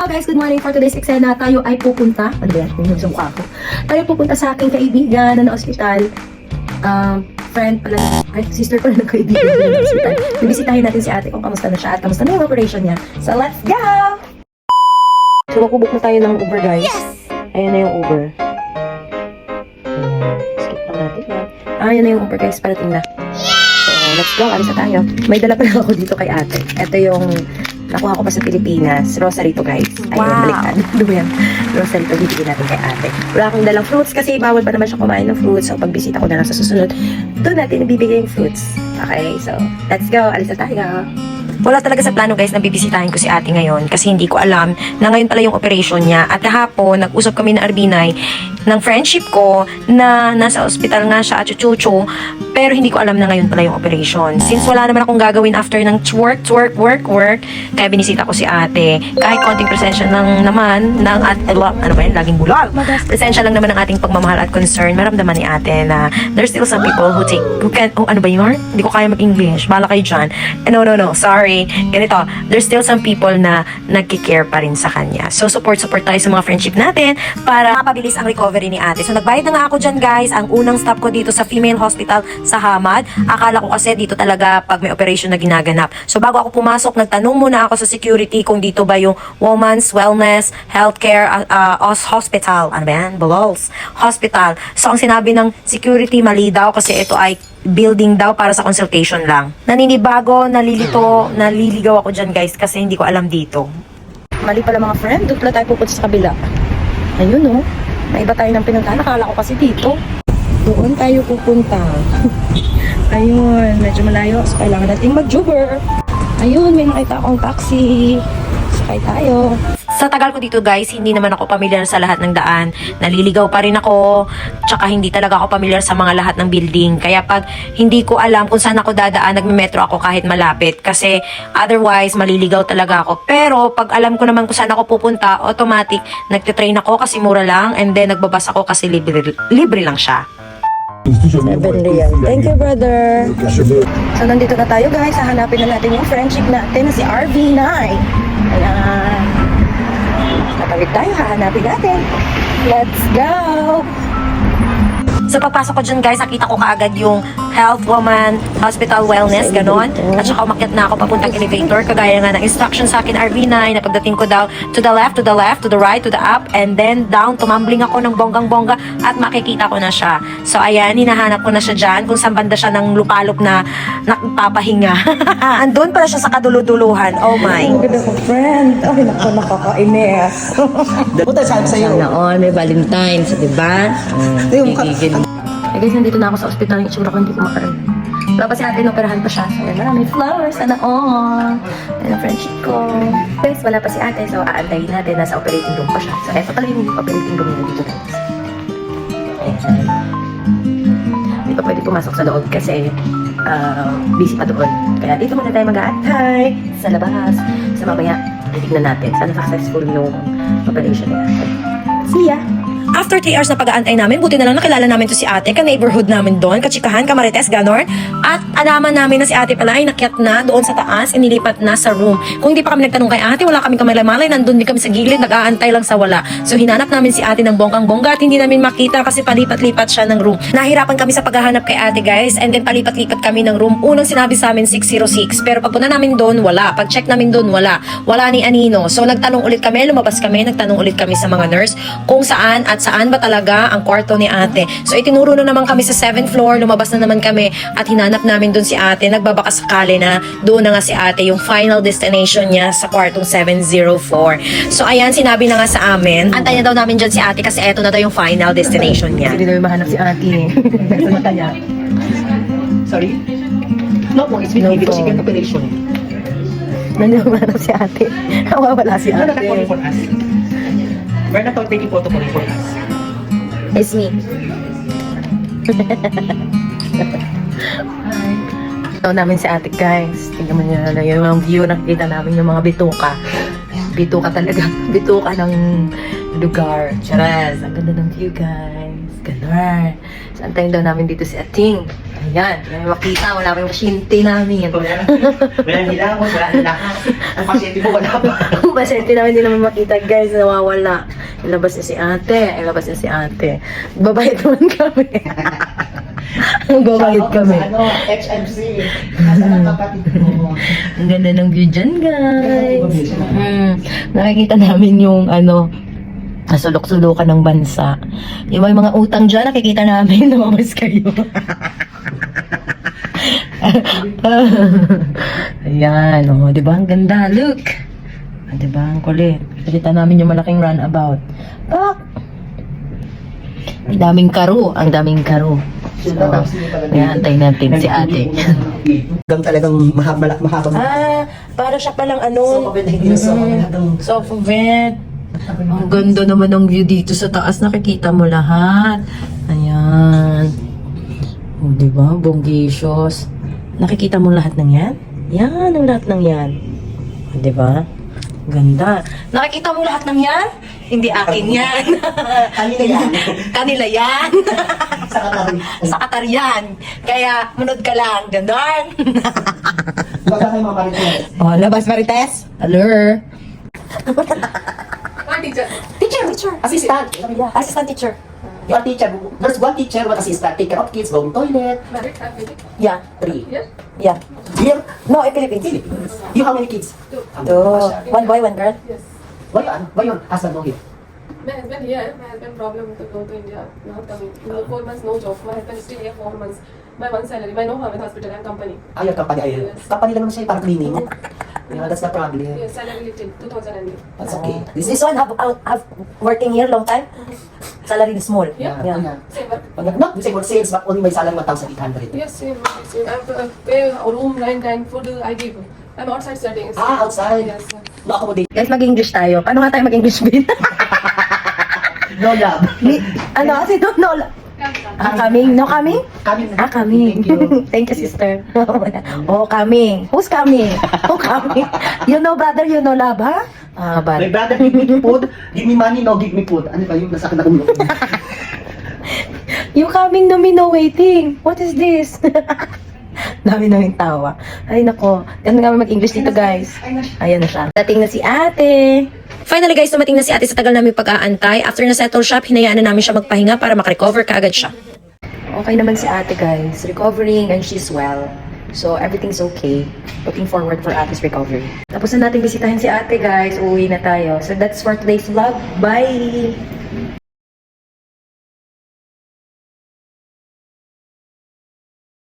Hello guys, good morning. For today's eksena, tayo ay pupunta, ano ba yan? Yung sa mukha ko. Tayo pupunta sa aking kaibigan na na-hospital. Friend pala, ay sister pala ng kaibigan na na-hospital. Bibisitahin natin si ate kung kamusta na siya at kamusta na yung operation niya. So let's go! So makubok na tayo ng Uber guys. Yes! Ayan na yung Uber. Skip lang natin yan. Ayan na yung Uber guys, parating na. So let's go, alis na tayo. May dala pala ako dito kay ate. Ito yung nakuha ko pa sa Pilipinas. Rosary to guys. Ayun, baliktad. Ano ba yan? Rosary to, bibigyan natin kay ate. Wala akong dalang fruits kasi bawal pa naman siya kumain ng fruits. So pagbisita ko na lang sa susunod, doon natin nabibigay yung fruits. Okay, so let's go. Alis na tayo. Wala talaga sa plano guys na bibisitahin ko si ate ngayon kasi hindi ko alam na ngayon pala yung operation niya. At kahapon, nag-usap kami na Arbinay ng friendship ko na nasa ospital nga siya at chuchucho, pero hindi ko alam na ngayon pala yung operation. Since wala naman akong gagawin after ng work, kaya binisita ko si ate. Kahit konting presensya lang naman ng ano ba yun, laging bulag. Presensya lang naman ng ating pagmamahal at concern. Maramdaman ni ate na there's still some people who can, ano ba yun? Hindi ko kaya mag-English. Bala kayo dyan. No, sorry. Ganito, there's still some people na nagkikare pa rin sa kanya. So, support tayo sa mga friendship natin para mapabilis ang recovery ni ate. So, nagbayad na nga ako dyan, guys. Ang unang stop ko dito sa female hospital sa Hamad. Akala ko kasi dito talaga pag may operation na ginaganap. So, bago ako pumasok, nagtanong muna ako sa security kung dito ba yung Women's Wellness Healthcare Hospital. Ano ba yan? Bolos Hospital. So, ang sinabi ng security, mali daw kasi ito ay building daw para sa consultation lang. Naninibago, naliligaw ako dyan guys kasi hindi ko alam dito. Mali pala mga friend, doon pala tayo pupunta sa kabila. Ayun may iba tayo ng pinuntahan. Nakala ko kasi dito. Doon tayo pupunta. Ayun, medyo malayo. So kailangan natin mag-Uber. Ayun, may nakita akong taxi. Sakay tayo. Sa tagal ko dito guys, hindi naman ako pamilyar sa lahat ng daan. Naliligaw pa rin ako. Tsaka hindi talaga ako pamilyar sa mga lahat ng building. Kaya pag hindi ko alam kung saan ako dadaan, nagme-metro ako kahit malapit. Kasi otherwise, maliligaw talaga ako. Pero pag alam ko naman kung saan ako pupunta, automatic, nagtitrain ako kasi mura lang. And then nagbabas ako kasi libre lang siya. 7 real. Thank you, brother. So, nandito na tayo guys. Hahanapin na natin yung friendship natin na si RV9. Ayan. Natawid tayo, hahanapin natin. Let's go! Sa pagpasok ko dyan guys, nakita ko kaagad yung Health Woman Hospital Wellness, ganon. At saka umakyat na ako papuntang elevator, kagaya nga ng instruction sa akin RV9, na pagdating ko daw to the left, to the right, to the up, and then down, tumambling ako ng bonggang-bongga at makikita ko na siya. So ayan, hinahanap ko na siya dyan, kung saan banda siya ng lupalop na nagpapahinga. Andun pala siya sa kaduluduluhan. Oh my. Ang ganda ko, friend. Ay, nakakainis. Puta saan sa'yo? Sana all, may Valentine's, di ba? Gigigil. Guys, nandito na ako sa ospital. Yung itsura ko hindi ko makaroon. Wala pa si ate, operahan pa siya. So, maraming flowers. Sana all. Ayan ang friendship ko. Guys, wala pa si ate. So, aantayin natin. Nasa operating room pa siya. So, eto pala yung operating room nila dito, guys. Ayan. Hindi pa pwede pumasok sa loob kasi busy pa doon. Kaya dito muna tayo mag-aantay sa labas. Sa mamaya, titignan natin. Sana successful yung operation nila. See ya! After 3 hours na pag-aantay namin, buti na lang nakilala namin to si ate, ka-neighborhood namin doon, kachikahan, kamarites, ganon. At alaman namin na si ate pala ay nakyat na doon sa taas, inilipat na sa room. Kung hindi pa kami nagtanong kay ate, wala kaming kamalay-malay, nandun din kami sa gilid, nag-aantay lang sa wala. So hinanap namin si ate ng bonggang-bongga at hindi namin makita kasi palipat-lipat siya ng room. Nahirapan kami sa paghahanap kay ate guys, and then palipat-lipat kami ng room. Unang sinabi sa amin 606, pero pagpunta namin doon, wala. Pag-check namin doon, wala. Wala ni Anino. So nagtanong ulit kami, lumabas kami, nagtanong ulit kami sa mga nurse kung saan at saan ba talaga ang kwarto ni ate. So itinuro na naman kami sa 7th floor, lumabas na naman kami at hinanap namin doon si ate. Nagbabaka sakali na doon na nga si ate yung final destination niya sa kwartong 704. So ayan, sinabi na nga sa amin, antayin na daw namin dyan si ate kasi eto na daw yung final destination niya. Hindi na mahanap si ate. Sa mata niya. Sorry? No po, it's been no chicken operation. Nandiyan mahanap si ate. Nawawala si No, ate. not for us. We're not taking photo for us. It's me. Ito namin si ate guys. Tingnan mo nyo na yung view. Nakikita namin yung mga bituka. Bituka talaga. Bituka ng lugar. Charas. Ang ganda ng view guys. Ganon. So, antayin daw namin dito si Ating. Ayan, may makita. Wala pa yung pasyente namin. Walang hilamos, wala na lahat. Ang pasyente mo wala pa. Ang pasyente namin hindi naman makita, guys. Nawawala. Ilabas na si ate. Ilabas na si ate. Babayad naman kami. Magbabayad kami. Sa ano, HMC. Nasaan ang kapatid mo? Ang ganda ng view dyan, guys. Nakikita namin yung nasulok-sulukan ng bansa. Yung may mga utang dyan, nakikita namin, lumabas kayo. Ayan, oh, di ba? Ang ganda, look. Di ba? Ang kulit. Nakikita namin yung malaking runabout. Pak! Ang daming karo, ang daming karo. So, antay natin si ate. Hanggang talagang mahaba. Para siya palang So, kapit na hindi na sa mga soft vent. Ang ganda naman ng view dito sa taas. Nakikita mo lahat. Ayan. O, diba? Bonggisios. Nakikita mo lahat ng yan? Yan, ang lahat ng yan. O, diba? Ganda. Nakikita mo lahat ng yan? Hindi akin yan. Kanina yan. Kanila yan. Sa Katari. Sa Qatar yan. Kaya, munod ka lang. Ganon. Baga kayo mga marites. Oh, labas Marites. Hello. Teacher. Assistant. Assistant teacher. You are teacher. There's one teacher, one assistant. Take care of kids, going toilet. Yeah. 3. Yeah. Here, No, Philippines. you how many kids? Two. One boy, one girl. Yes. Why your husband go here? My husband here, my husband problem to go to India, not coming. No, 4 months, no job. My husband is still here 4 months. My one salary, by no harm with hospital and company. Your company, ayun. Yes. Company lang naman siya, parang cleaning. Yeah, that's the problem. Yes, salary little, 2,000 a day. That's okay. This one have working here long time. Salary is small. Yeah. Same work. Not the same for sales, but only my salary 1,800. Yes, same. I have to pay a room, rent and food I give. I'm outside studying. Outside. Yes. No accommodate. Guys, mag-English tayo. Paano nga tayo mag-English, Bin? No love. Kasi no. Coming? No coming? Coming. Coming. Thank you. Thank you, sister. Oh, coming. Who's coming? Who coming? You know, brother, you know love, ha? My brother, give me food. Give me money, no give me food. Ano ba yung nasa akin na ulo? You coming no me no waiting. What is this? Dami naming tawa. Ay nako, ganun nga mag-English dito guys. Ayan na siya. Dating na si ate. Finally guys, dumating na si ate sa tagal namin pag-aantay. After na settle shop, hinayaan na namin siya magpahinga para makarecover kaagad siya. Okay naman si ate guys. Recovering and she's well. So everything's okay. Looking forward for ate's recovery. Tapos na natin bisitahin si ate guys. Uuwi na tayo. So that's for today's vlog. Bye!